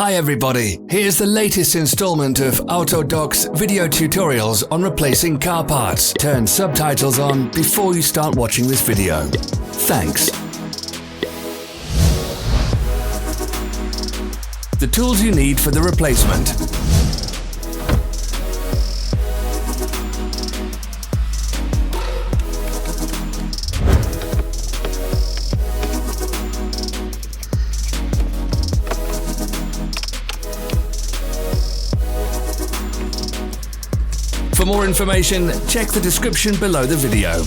Hi everybody, here's the latest installment of Autodoc's video tutorials on replacing car parts. Turn subtitles on before you start watching this video. Thanks. The tools you need for the replacement. For more information, check the description below the video.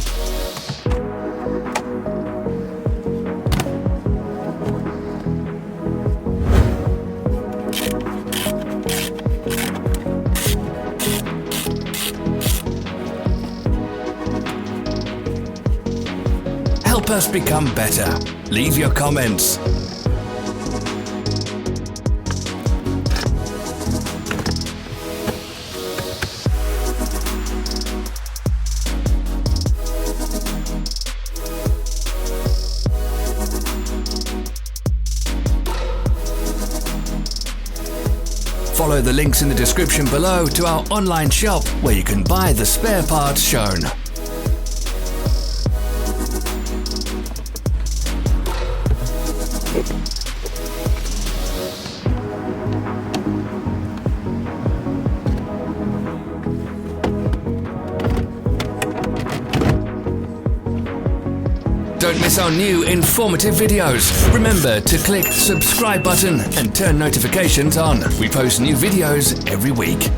Help us become better. Leave your comments. Follow the links in the description below to our online shop where you can buy the spare parts shown. Don't miss our new informative videos. Remember to click the subscribe button and turn notifications on. We post new videos every week.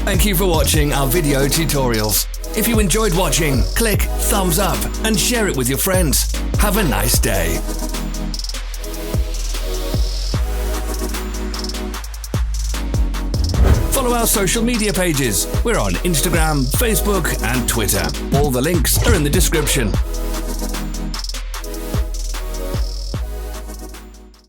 Thank you for watching our video tutorials. If you enjoyed watching, click thumbs up and share it with your friends. Have a nice day. Follow our social media pages. We're on Instagram, Facebook and Twitter. All the links are in the description.